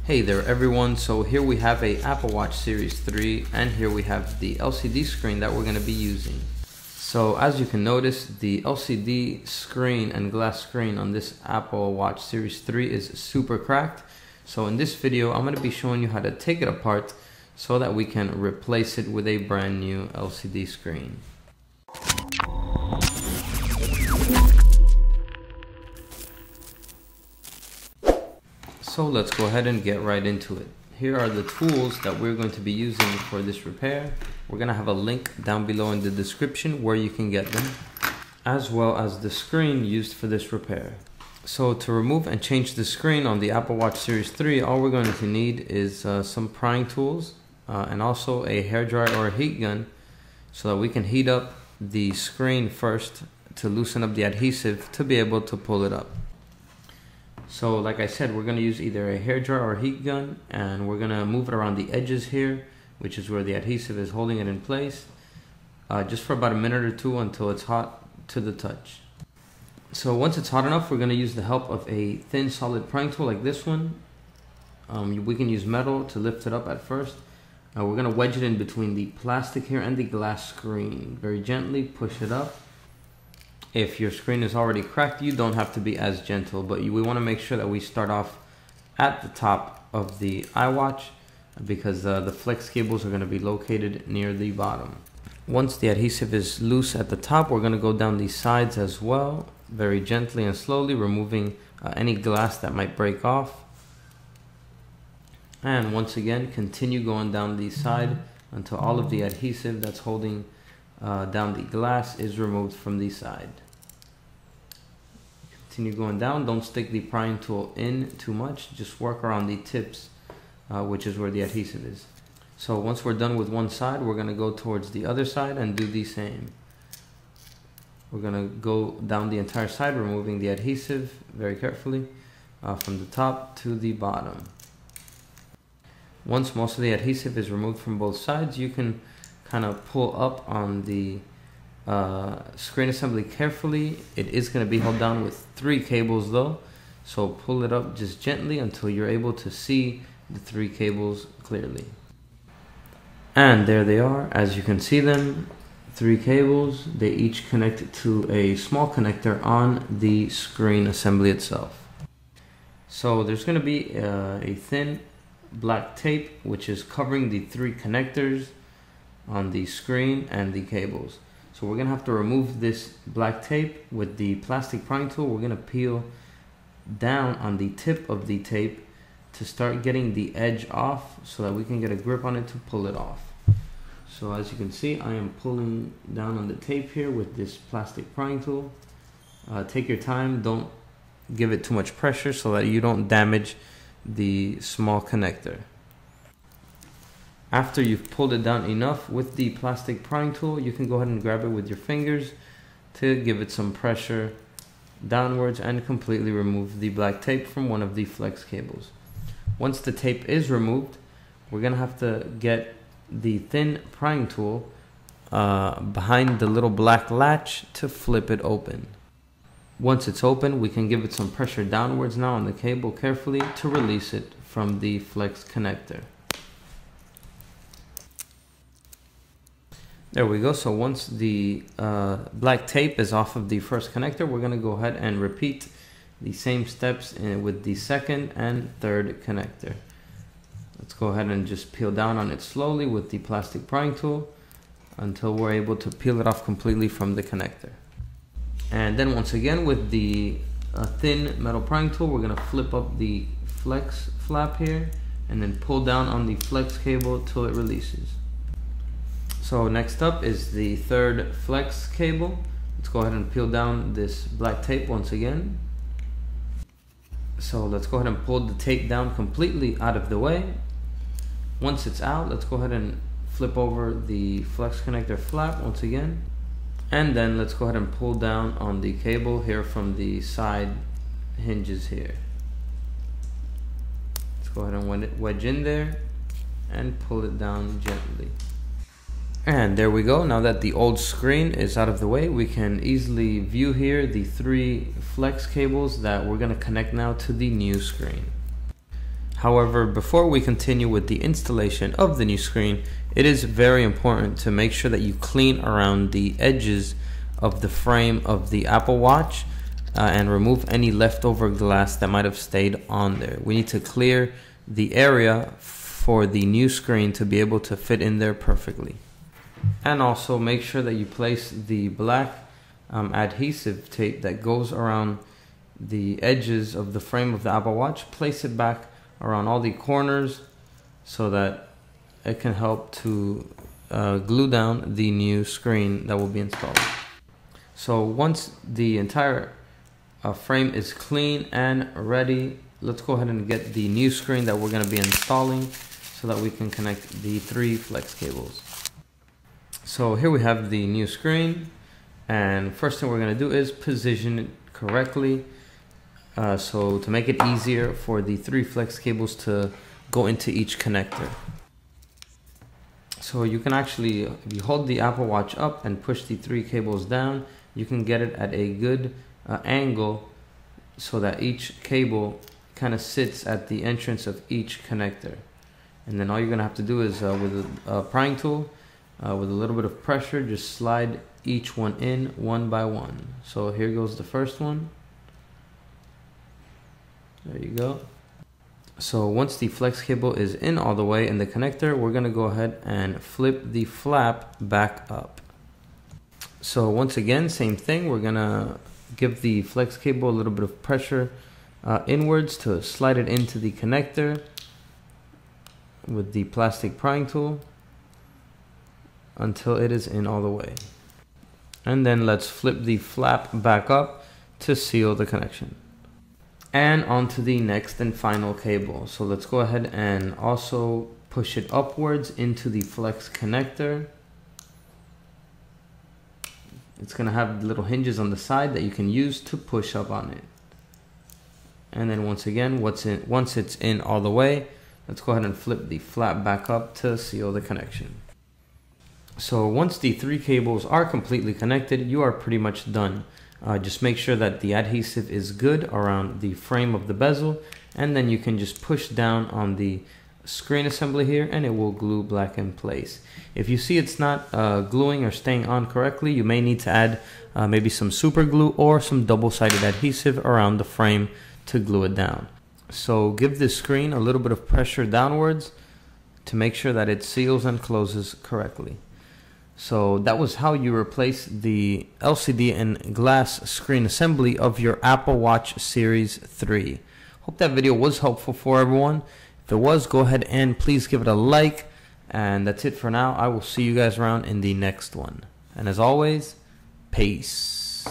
Hey there everyone, so here we have a Apple Watch Series 3 and here we have the LCD screen that we're going to be using. So as you can notice, the LCD screen and glass screen on this Apple Watch Series 3 is super cracked. So in this video I'm going to be showing you how to take it apart so that we can replace it with a brand new LCD screen. So let's go ahead and get right into it. Here are the tools that we're going to be using for this repair. We're going to have a link down below in the description where you can get them, as well as the screen used for this repair. So to remove and change the screen on the Apple Watch Series 3, all we're going to need is some prying tools and also a hairdryer or a heat gun so that we can heat up the screen first to loosen up the adhesive to be able to pull it up. So like I said, we're going to use either a hairdryer or a heat gun, and we're going to move it around the edges here, which is where the adhesive is holding it in place, just for about a minute or two until it's hot to the touch. So once it's hot enough, we're going to use the help of a thin solid prying tool like this one. We can use metal to lift it up at first. We're going to wedge it in between the plastic here and the glass screen. Very gently push it up. If your screen is already cracked, you don't have to be as gentle, but we want to make sure that we start off at the top of the iWatch because the flex cables are going to be located near the bottom. Once the adhesive is loose at the top, we're going to go down the sides as well, very gently and slowly, removing any glass that might break off. And once again, continue going down the side until all of the adhesive that's holding down the glass is removed from the side. Continue going down. Don't stick the prying tool in too much. Just work around the tips, which is where the adhesive is. So once we're done with one side, we're going to go towards the other side and do the same. We're going to go down the entire side, removing the adhesive very carefully from the top to the bottom. Once most of the adhesive is removed from both sides, you can kind of pull up on the screen assembly carefully. It is going to be held down with 3 cables though, so pull it up just gently until you're able to see the 3 cables clearly. And there they are, as you can see them, 3 cables. They each connect to a small connector on the screen assembly itself. So there's going to be a thin black tape which is covering the 3 connectors on the screen and the cables. So we're going to have to remove this black tape with the plastic prying tool. We're going to peel down on the tip of the tape to start getting the edge off so that we can get a grip on it to pull it off. So as you can see, I am pulling down on the tape here with this plastic prying tool. Take your time, don't give it too much pressure so that you don't damage the small connector. After you've pulled it down enough with the plastic prying tool, you can go ahead and grab it with your fingers to give it some pressure downwards and completely remove the black tape from one of the flex cables. Once the tape is removed, we're going to have to get the thin prying tool behind the little black latch to flip it open. Once it's open, we can give it some pressure downwards now on the cable carefully to release it from the flex connector. There we go. So once the black tape is off of the first connector, we're going to go ahead and repeat the same steps with the second and third connector. Let's go ahead and just peel down on it slowly with the plastic prying tool until we're able to peel it off completely from the connector. And then once again with the thin metal prying tool, we're going to flip up the flex flap here and then pull down on the flex cable till it releases. So next up is the third flex cable. Let's go ahead and peel down this black tape once again. So let's go ahead and pull the tape down completely out of the way. Once it's out, let's go ahead and flip over the flex connector flap once again. And then let's go ahead and pull down on the cable here from the side hinges here. Let's go ahead and wedge in there and pull it down gently. And there we go. Now that the old screen is out of the way, we can easily view here the 3 flex cables that we're going to connect now to the new screen. However, before we continue with the installation of the new screen, it is very important to make sure that you clean around the edges of the frame of the Apple Watch and remove any leftover glass that might have stayed on there. We need to clear the area for the new screen to be able to fit in there perfectly. And also make sure that you place the black adhesive tape that goes around the edges of the frame of the Apple Watch. Place it back around all the corners so that it can help to glue down the new screen that will be installed. So once the entire frame is clean and ready, let's go ahead and get the new screen that we're going to be installing so that we can connect the 3 flex cables. So here we have the new screen, and first thing we're going to do is position it correctly. So to make it easier for the 3 flex cables to go into each connector. So you can actually, if you hold the Apple Watch up and push the 3 cables down, you can get it at a good angle so that each cable kind of sits at the entrance of each connector. And then all you're going to have to do is with a prying tool, with a little bit of pressure, just slide each one in one by one. So here goes the first one. There you go. So once the flex cable is in all the way in the connector, we're going to go ahead and flip the flap back up. So once again, same thing, we're going to give the flex cable a little bit of pressure inwards to slide it into the connector with the plastic prying tool until it is in all the way. And then let's flip the flap back up to seal the connection. And onto the next and final cable. So let's go ahead and also push it upwards into the flex connector. It's going to have little hinges on the side that you can use to push up on it. And then once again, once it's in all the way, let's go ahead and flip the flap back up to seal the connection. So once the 3 cables are completely connected, you are pretty much done. Just make sure that the adhesive is good around the frame of the bezel, and then you can just push down on the screen assembly here and it will glue back in place. If you see it's not gluing or staying on correctly, you may need to add maybe some super glue or some double-sided adhesive around the frame to glue it down. So give the screen a little bit of pressure downwards to make sure that it seals and closes correctly. So that was how you replace the LCD and glass screen assembly of your Apple Watch Series 3. Hope that video was helpful for everyone. If it was, go ahead and please give it a like. And that's it for now. I will see you guys around in the next one. And as always, peace.